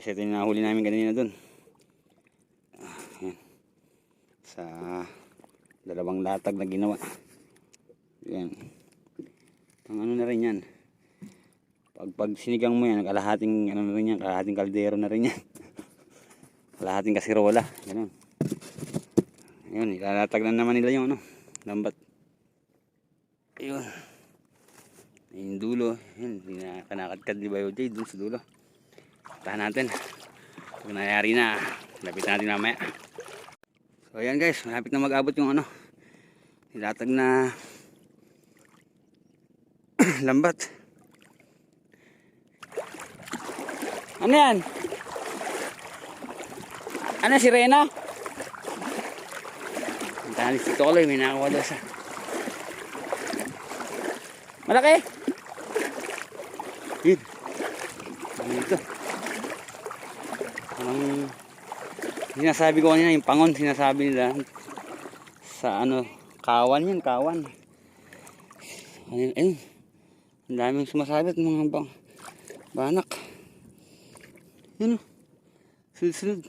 Kasi ito yung nahuli namin kanina dun. Yan. Sa dalawang latag na ginawa. Yan. Ang ano na rin yan. Pag sinigang mo yan, kalahating ano na rin yan, kalahating kaldero na rin yan. Kalahating kasirola. Ganun. Ayun, ilalatag na naman nila yung ano, lambat. Ayun. Yung dulo, yun, kanakadkad ni Bayo J dun sa dulo. Tahan natin. Pag nangyari na, lapit natin mamaya. So ayan guys, malapit na mag-abot yung ano, nilatag na lambat. Ano yan? Ano, sirena? Ang tahalis si Toloy, may nakakuha daw siya. Malaki? Yun. Dito. Ang sinasabi ko kanina, yung pangon, sinasabi nila sa ano, kawan yan, kawan. Ayun. Ang daming sumasabit mga banak. Yun o. Sunod-sunod.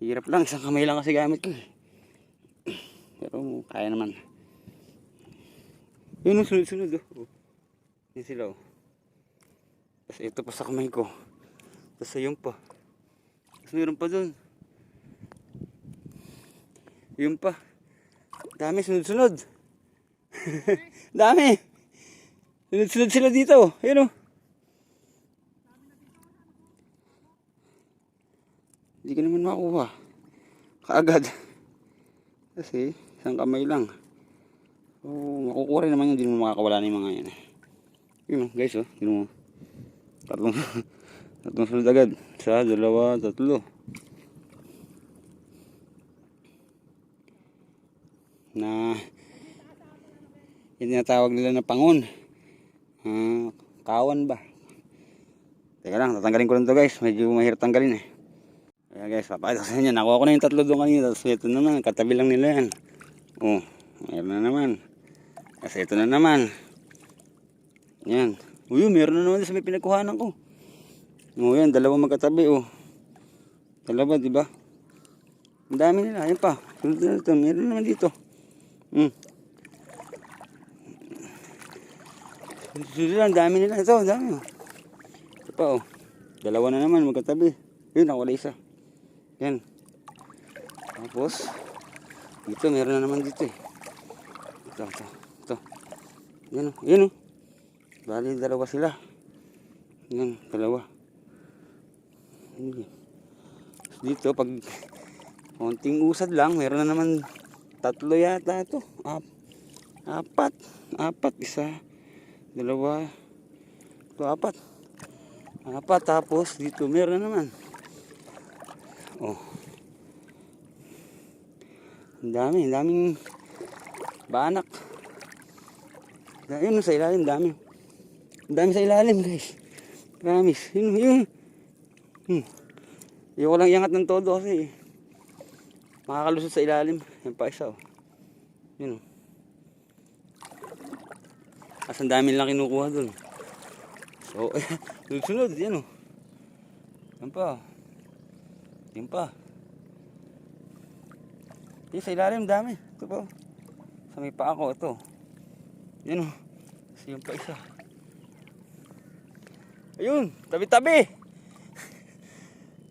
Hirap lang. Isang kamay lang kasi gamit ko. Pero kaya naman. Yun o. Sunod-sunod o. Yan sila o. Tapos ito pa sa kamay ko. Tapos ayun pa. Tapos mayroon pa dun. Yun pa. Dami sunod-sunod. Dami. Sunod-sunod sila dito. Ayun o. Hindi ka naman makuha kaagad kasi isang kamay lang. So makukuha rin naman yun. Hindi mo makakawala na yung mga yan. Yun guys oh, yun mo. Tatlong sunod agad. Isa, dalawa, tatlo. Na yung tinatawag nila na pangon. Kawan ba? Teka lang, tatanggalin ko lang to guys. Medyo mahirap tanggalin eh. Ayan guys, papakita ko sa inyo. Nakuha ko na yung tatlo doon kanina. Tapos ito naman, katabi lang nila yan. Oh, mayroon na naman. Kasi ito na naman. Yan. Uy, meron na naman sa may pinagkuhanan ko. Oh, yan, dalawa magkatabi oh. Dalawa, di ba? Ang dami nila. Ayan pa. Sunod na ito. Meron naman dito. Sunod na, ang dami nila. Ito, ang dami oh. Ito pa oh. Dalawa na naman magkatabi. Yun, nakawala isa. Yan. Tapos, dito, meron na naman dito eh. Ito. Yan o, yan o. Bali, dalawa sila. Yan, dalawa. Dito, pag konting usad lang, meron na naman tatlo yata ito. Apat. Isa, dalawa. Ito, apat. Tapos, dito, meron na naman. Oh. Ang daming banak. Ayun sa ilalim, dami. Ang dami sa ilalim, guys. Promise. Yun. Ayoko lang iangat ng todo kasi makakalusot sa ilalim. Yan pa isa, oh. Yun, oh. As ang dami lang kinukuha dun. So, sunod, yan, oh. Yan pa, oh. Yan pa. Yan sa ilalim dami. Ito po. Sa may paa ko ito. Yan o. Kasi yung pa isa. Ayun. Tabi-tabi.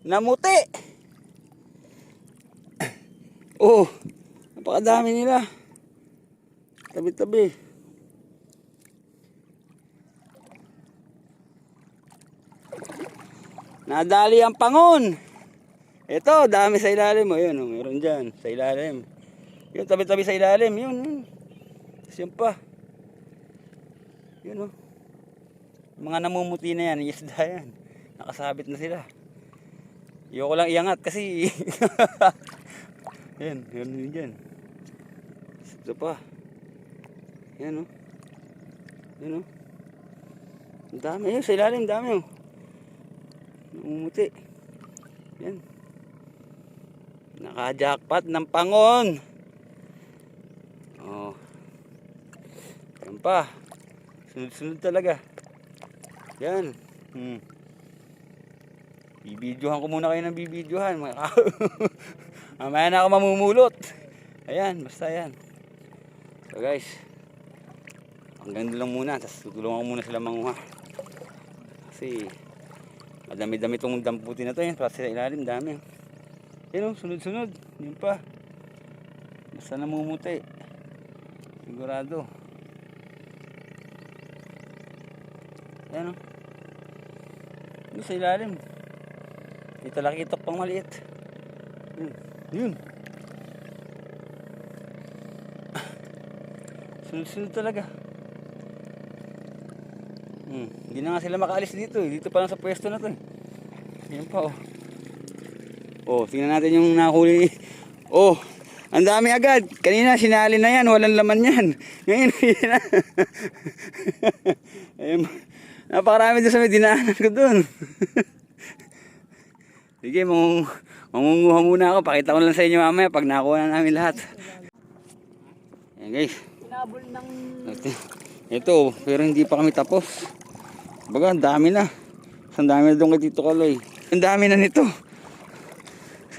Namuti. Oh. Napakadami nila. Tabi-tabi. Nadali ang pangon. Ito, dami sa ilalim. O, yun, meron dyan. Sa ilalim. Yun, tabi-tabi sa ilalim. Yun. Yun pa. Yun, o. Mga namumuti na yan. Isda yan. Nakasabit na sila. Ayoko lang iangat kasi. Yan, yun dyan. Ito pa. Yan, o. Yun, o. Ang dami. Yun, sa ilalim, dami, o. Namumuti. Yan. Naka-jackpot ng pangon. Oh. Yan pa. Sunod-sunod talaga. Yan. Bibidyohan ko muna kayo ng bibidyohan. Mamaya na ako mamumulot. Ayan, basta yan. So guys, hanggang doon lang muna. Tapos tutulungan ko muna sila manguha. Kasi madami-dami itong damputin na to. Yan, para sa ilalim, dami. Yan o, sunod-sunod. Yun pa. Basta namumuti. Sigurado. Yan o. Yun sa ilalim. Dito laki itok pang maliit. Yun. Sunod-sunod talaga. Hindi na nga sila makaalis dito eh. Dito pa lang sa pwesto na to eh. Yan pa oh. Oh, tingnan natin yung nahuli. Oh, ang dami agad. Kanina sinali na yan, walang laman yan. Ngayon, yan na. Ayun. Napakarami doon sa may dinaanan ko doon. Sige, mangunguha muna ako. Pakita ko lang sa inyo mamaya pag nakuha na namin lahat. Ayan guys. Ito, pero hindi pa kami tapos. Baga, ang dami na. Ang dami na doon kay Tito Kaloy. Ang dami na nito.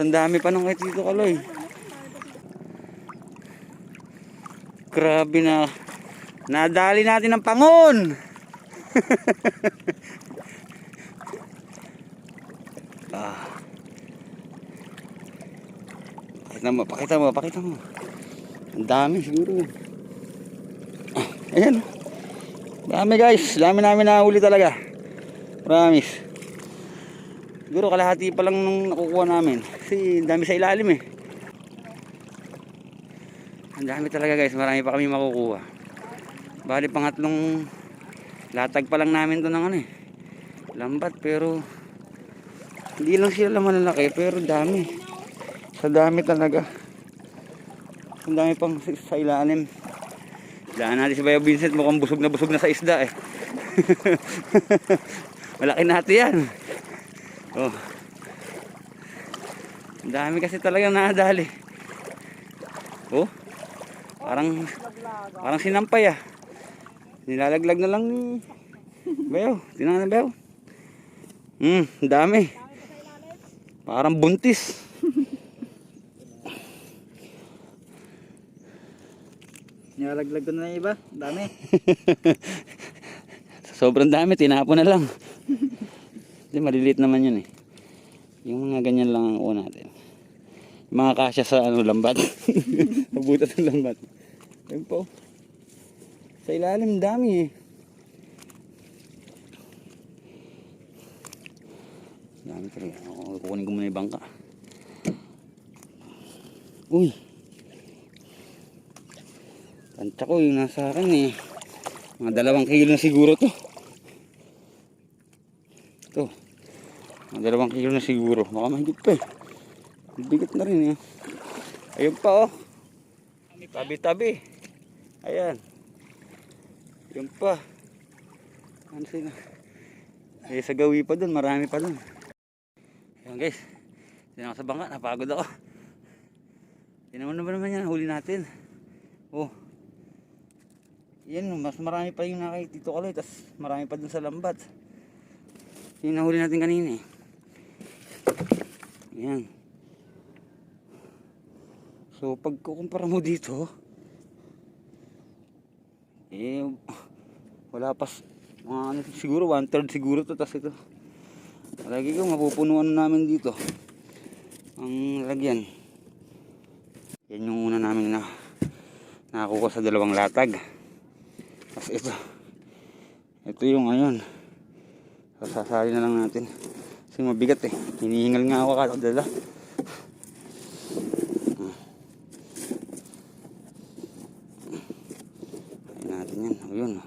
Ang dami pa nung kay Tito Kaloy. Grabe na. Nadali natin ang pangon. Pakita mo. Ang dami siguro. Ayan. Dami guys. Dami namin nahuli talaga. Promise. Siguro kalahati pa lang nung nakukuha namin. Kasi dami sa ilalim eh. Ang dami talaga guys. Marami pa kami makukuha. Bali pangatlong latag pa lang namin to ng ano eh. Lambat pero hindi lang sila malalaki pero dami. Sa dami talaga. Ang dami pang sa ilalim. Daan natin si Bayo Vincent, mukhang busog na sa isda eh. Malaki natin yan. Oh. Ang dami kasi talagang nadali. Oh. Parang sinampay ah. Nilalaglag na lang ni Bayo. Tingnan na Bayo. Ang dami. Parang buntis. Nilalaglag ko na yung iba. Dami. Sobrang dami. Tinapo na lang. Hindi, maliliit naman yun eh. Yung mga ganyan lang ang kuha natin. Yung mga kasya sa lambat. Mabutas ng lambat. Ayun po. Sa ilalim dami eh. Dami talaga. Kukunin ko muna yung bangka. Uy. Tansya ko yung nasa akin eh. Mga 2 kilo na siguro to. Ito. Mga 2 kilo na siguro. Baka mahigit pa eh. Bigat na rin eh. Ayun pa oh. Tabi-tabi. Ayan. Ayun pa. Ano sila? Eh sa gawi pa dun. Marami pa dun. Ayan guys. Diyan ako sa bangka. Napagod ako. Yan naman yan. Huli natin. Oh. Yan, mas marami pa yung nakay Tito Kaloy, tas marami pa dun sa lambat. Yung nahuli natin kanina eh. Yan. So pag kukumpara mo dito, eh wala pa mga ano, siguro 1/3 siguro to, tas ito. Lagi ko mapupunuan namin dito ang lagyan. Yan yung una namin na nakakuha sa 2 latag. Tapos ito yung ayun, sasali na lang natin kasi mabigat eh, hinihingal nga ako kakadala. Ayun natin yan, ayun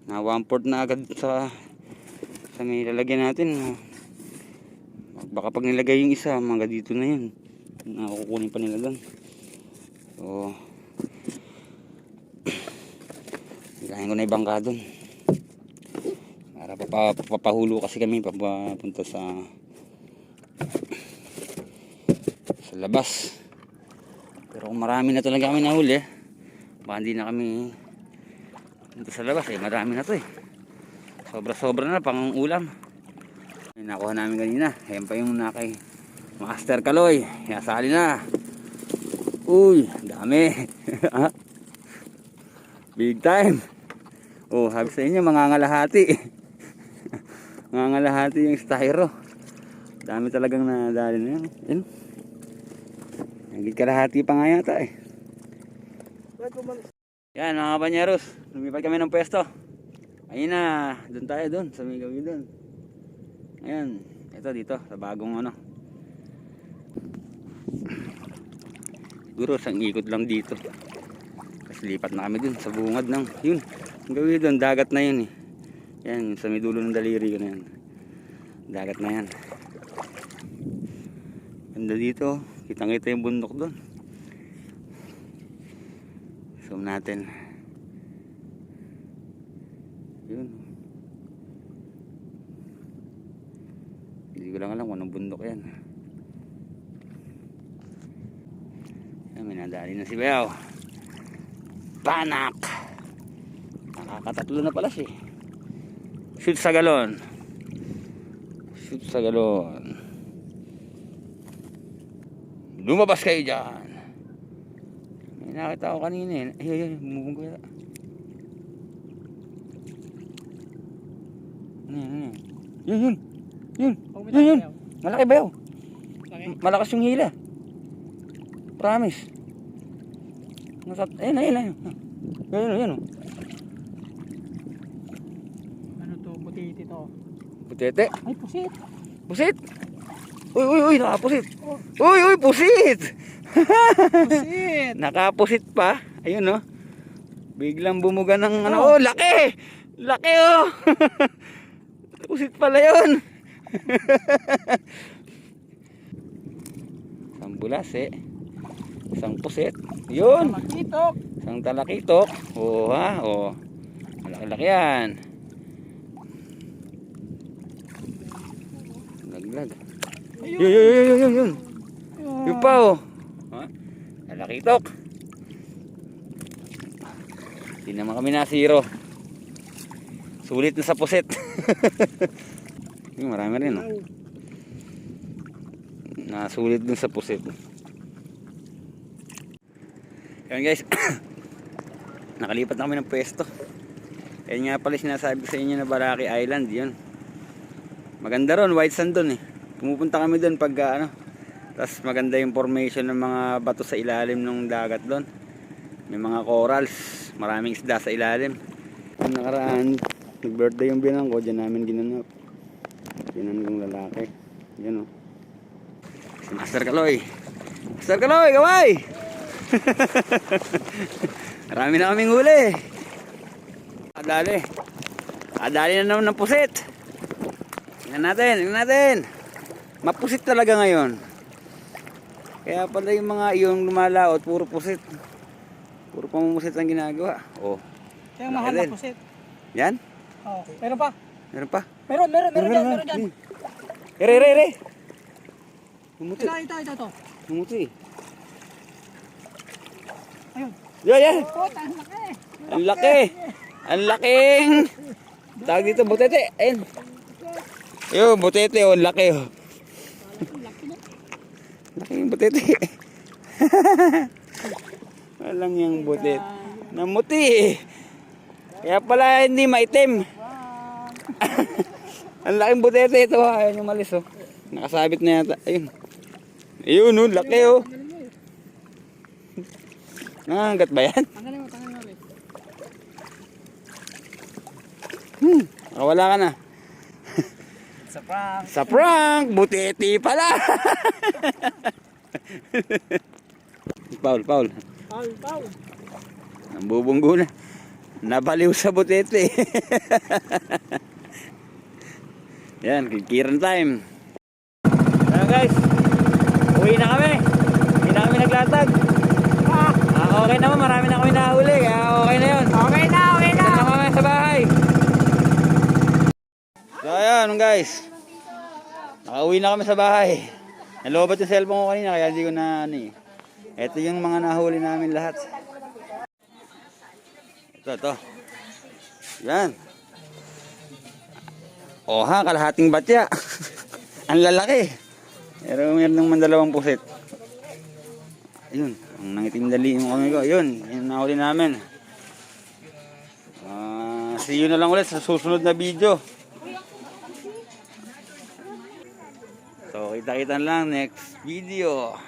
na 1/4 na agad sa may lalagyan natin. Baka pag nilagay yung isa mga dito na yun, nakukunin pa nila doon. So ilahin ko na yung bangka doon para papahulo kasi kami papunta sa labas. Pero kung marami na talaga kami nahuli baka hindi na kami punta sa labas eh, marami na to eh, sobra na pang ulam. Yung nakuha namin kanina. Ayan pa yung nakay Master Kaloy. Nasali na. Uy, dami. Big time. Oh, sabi sa inyo, mangangalahati. Mangangalahati yung styro. Dami talagang nadali na yan. Yan. Higit kalahati pa nga yata eh. Yan mga banyeros, lumipat kami ng pwesto. Ayun na, doon tayo doon, sa may gawin doon. Ayan, ito dito, sa bagong ano. Siguro isang ikot lang dito. Tapos lipat na kami doon sa bungad ng, yun. Ang gawin doon, dagat na yun eh. Yan, sa may dulo ng daliri ko na yan. Dagat na yan. Ganda dito, kitang-kita yung bundok doon. Zoom natin. Yun. Hindi ko lang alam kung anong bundok yan. Yan, minadali na si Bayaw. Panak! Nakakatatlo na pala siya. Shoot sa galon. Shoot sa galon. Lumabas kayo dyan. May nakita ko kanina eh. Ay, bumubong ko yata. Yun. Yun. Malaki ba yun? Malakas yung hila. Promise. Ayun. Yun. Ano to? Butiti to. Butete. Ay, pusit. Pusit. Uy, nakapusit. Uy, pusit. Pusit. Nakapusit pa. Ayun no. Biglang bumuga ng ano. Oh, laki. Laki oh. Pusit pala yun. Isang bulase. Isang pusit. Yun. Makitok. Isang talakitok. Oh ha. Oh. Malaki-laki yan. Laglag. Yun. Yung pa oh. Ha? Talakitok. Hindi naman kami nasiro. Sulit na sa puset. Yung marami rin oh. Nasulit dun sa puset. Yan guys. Nakalipat na kami ng pwesto. Yan nga pala sinasabi sa inyo na Baraki Island. Yun. Maganda ron, white sand dun eh. Pumupunta kami dun pag ano. Tapos maganda yung formation ng mga bato sa ilalim ng dagat dun. May mga corals. Maraming isda sa ilalim. Yung nakaraan, nag-birthday yung binang ko. Diyan namin ginanap. Ginanap lalaki. Yan o. Si Master Kaloy. Master Kaloy, gaway! Marami na kaming huli. Adali na naman ng pusit. Tingnan natin. Mapusit talaga ngayon. Kaya pala yung mga yung lumalaot, puro pusit. Puro pamumusit ang ginagawa. Oh. Kaya mahal na pusit. Yan? Oo. Meron pa? Meron pa? Meron dyan. Re. Mumuti. Ito. Mumuti. Ayun. Yan. Oh, ang laki. Ang laki. Ang laking. Tawag dito, butete. Ayun. Ayun, butete. Oh, laki. Oh. Laki yung butete. Walang yung butete. Namuti. Kaya pala hindi maitim. Ang laking butete ito. Ayun yung malis. Oh. Nakasabit na yata. Ayun. Ayun, oh, laki. Oh. Nangangagat ba yan? Tanggalin mo. Wala ka na. Sa prank, butete pala. Paul. Nambubunggo na. Nabaliw sa butete. Yan, kikiran time. Ayan guys, uwi na kami. Hindi na kami naglatag. Okay naman, marami na kami nahuli. Kaya okay na yun. Okay na. Ito na kami sa bahay. So ayan guys, nakauwi na kami sa bahay. Nalobat yung cellphone ko kanina kaya hindi ko na ano eh. Ito yung mga nahuli namin lahat. Ito. Yan. O ha, kalahating batya. Ang lalaki. Pero meron ng mandalawang pusit. Ayun, ang nangitim dali yung kami ko. Ayun, yung nahuli namin. See you na lang ulit sa susunod na video. So, kita-kita lang next video.